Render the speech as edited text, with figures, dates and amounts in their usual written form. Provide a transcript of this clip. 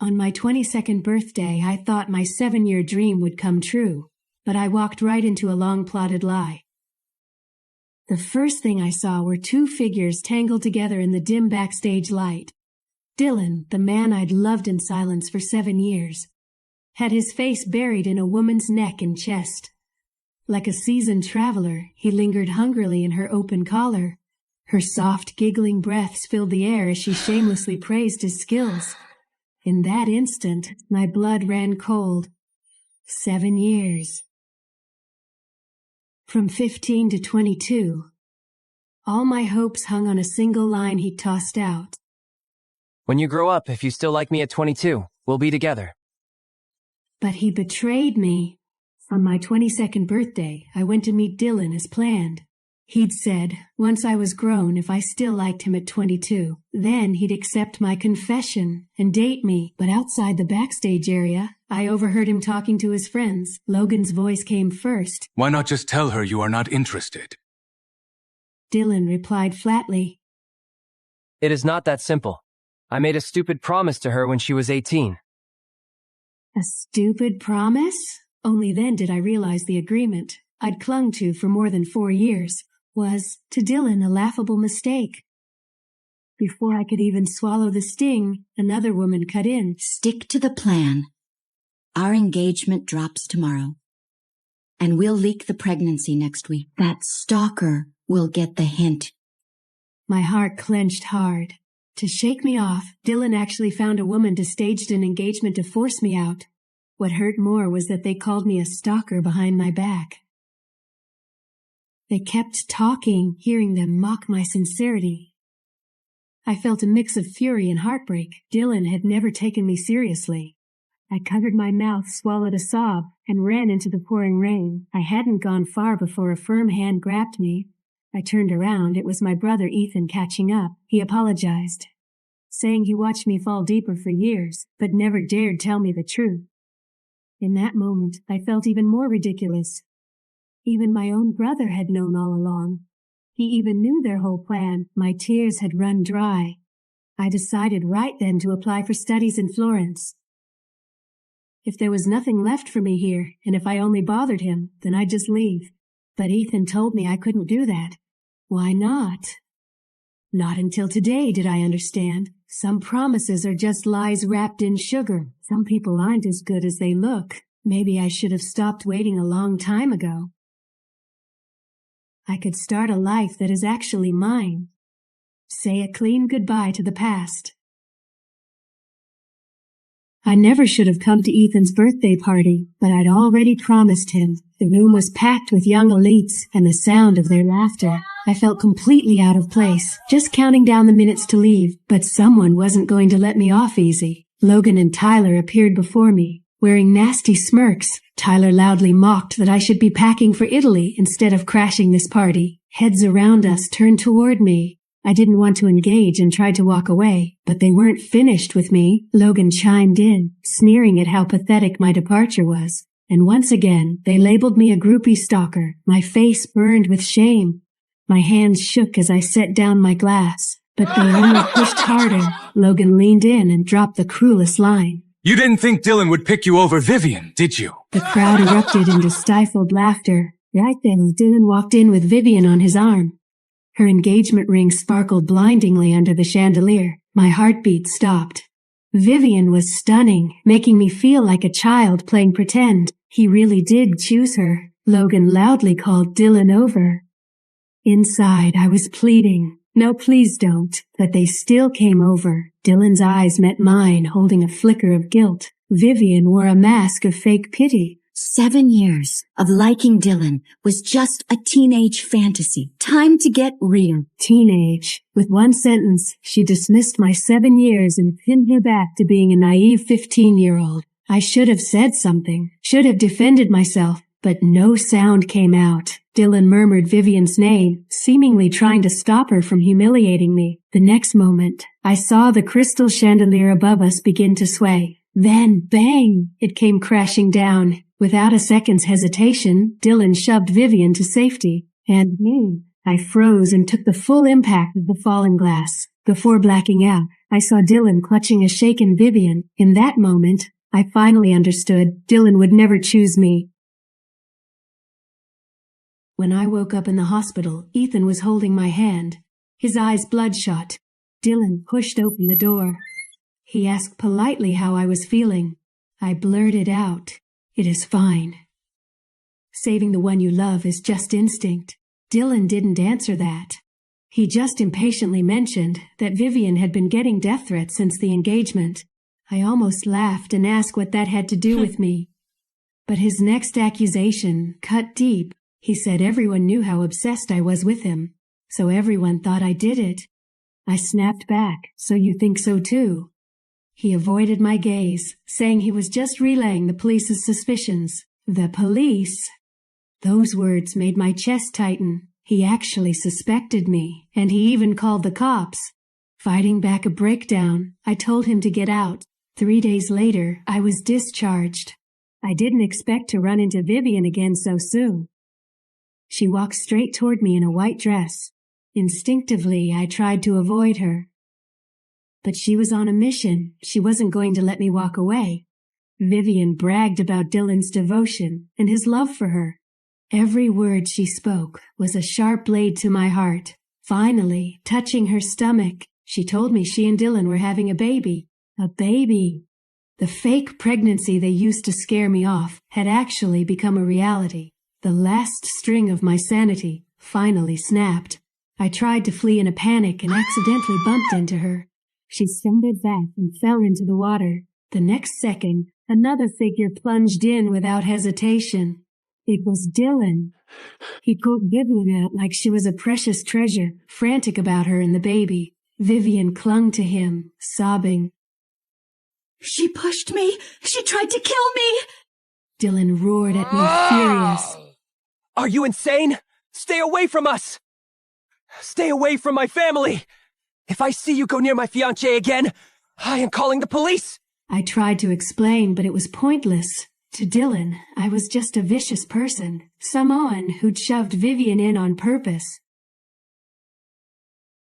On my 22nd birthday, I thought my 7-year dream would come true, but I walked right into a long-plotted lie. The first thing I saw were two figures tangled together in the dim backstage light. Dylan, the man I'd loved in silence for 7 years, had his face buried in a woman's neck and chest. Like a seasoned traveler, he lingered hungrily in her open collar. Her soft, giggling breaths filled the air as she shamelessly praised his skills. In that instant, my blood ran cold. 7 years. From 15 to 22. All my hopes hung on a single line he tossed out. When you grow up, if you still like me at 22, we'll be together. But he betrayed me. On my 22nd birthday, I went to meet Dylan as planned. He'd said, once I was grown, if I still liked him at 22, then he'd accept my confession and date me. But outside the backstage area, I overheard him talking to his friends. Logan's voice came first. Why not just tell her you are not interested? Dylan replied flatly. It is not that simple. I made a stupid promise to her when she was 18. A stupid promise? Only then did I realize the agreement I'd clung to for more than 4 years was, to Dylan, a laughable mistake. Before I could even swallow the sting, another woman cut in. Stick to the plan. Our engagement drops tomorrow, and we'll leak the pregnancy next week. That stalker will get the hint. My heart clenched hard. To shake me off, Dylan actually found a woman to stage an engagement to force me out. What hurt more was that they called me a stalker behind my back. They kept talking, hearing them mock my sincerity. I felt a mix of fury and heartbreak. Dylan had never taken me seriously. I covered my mouth, swallowed a sob, and ran into the pouring rain. I hadn't gone far before a firm hand grabbed me. I turned around. It was my brother Ethan catching up. He apologized, saying he watched me fall deeper for years, but never dared tell me the truth. In that moment, I felt even more ridiculous. Even my own brother had known all along. He even knew their whole plan. My tears had run dry. I decided right then to apply for studies in Florence. If there was nothing left for me here, and if I only bothered him, then I'd just leave. But Ethan told me I couldn't do that. Why not? Not until today did I understand. Some promises are just lies wrapped in sugar. Some people aren't as good as they look. Maybe I should have stopped waiting a long time ago. I could start a life that is actually mine. Say a clean goodbye to the past. I never should have come to Ethan's birthday party, but I'd already promised him. The room was packed with young elites and the sound of their laughter. I felt completely out of place, just counting down the minutes to leave, but someone wasn't going to let me off easy. Logan and Tyler appeared before me, wearing nasty smirks. Tyler loudly mocked that I should be packing for Italy instead of crashing this party. Heads around us turned toward me. I didn't want to engage and tried to walk away, but they weren't finished with me. Logan chimed in, sneering at how pathetic my departure was. And once again, they labeled me a groupie stalker. My face burned with shame. My hands shook as I set down my glass, but they only pushed harder. Logan leaned in and dropped the cruelest line. You didn't think Dylan would pick you over Vivian, did you? The crowd erupted into stifled laughter. Right then, Dylan walked in with Vivian on his arm. Her engagement ring sparkled blindingly under the chandelier. My heartbeat stopped. Vivian was stunning, making me feel like a child playing pretend. He really did choose her. Logan loudly called Dylan over. Inside, I was pleading, "No, please don't," but they still came over. Dylan's eyes met mine, holding a flicker of guilt. Vivian wore a mask of fake pity. 7 years of liking Dylan was just a teenage fantasy. Time to get real. Teenage. With one sentence, she dismissed my 7 years and pinned me back to being a naive 15-year-old. I should have said something, should have defended myself, but no sound came out. Dylan murmured Vivian's name, seemingly trying to stop her from humiliating me. The next moment, I saw the crystal chandelier above us begin to sway. Then, bang! It came crashing down. Without a second's hesitation, Dylan shoved Vivian to safety, and me. I froze and took the full impact of the falling glass. Before blacking out, I saw Dylan clutching a shaken Vivian. In that moment, I finally understood Dylan would never choose me. When I woke up in the hospital, Ethan was holding my hand, his eyes bloodshot. Dylan pushed open the door. He asked politely how I was feeling. I blurted out, "It is fine." Saving the one you love is just instinct. Dylan didn't answer that. He just impatiently mentioned that Vivian had been getting death threats since the engagement. I almost laughed and asked what that had to do with me. But his next accusation cut deep. He said everyone knew how obsessed I was with him, so everyone thought I did it. I snapped back, "So you think so too?" He avoided my gaze, saying he was just relaying the police's suspicions. The police? Those words made my chest tighten. He actually suspected me, and he even called the cops. Fighting back a breakdown, I told him to get out. 3 days later, I was discharged. I didn't expect to run into Vivian again so soon. She walked straight toward me in a white dress. Instinctively, I tried to avoid her. But she was on a mission. She wasn't going to let me walk away. Vivian bragged about Dylan's devotion and his love for her. Every word she spoke was a sharp blade to my heart. Finally, touching her stomach, she told me she and Dylan were having a baby. A baby. The fake pregnancy they used to scare me off had actually become a reality. The last string of my sanity finally snapped. I tried to flee in a panic and accidentally bumped into her. She stumbled back and fell into the water. The next second, another figure plunged in without hesitation. It was Dylan. He pulled Vivian out like she was a precious treasure, frantic about her and the baby. Vivian clung to him, sobbing. "She pushed me! She tried to kill me!" Dylan roared at me, furious. Are you insane? Stay away from us! Stay away from my family! If I see you go near my fiancée again, I am calling the police! I tried to explain, but it was pointless. To Dylan, I was just a vicious person, someone who'd shoved Vivian in on purpose.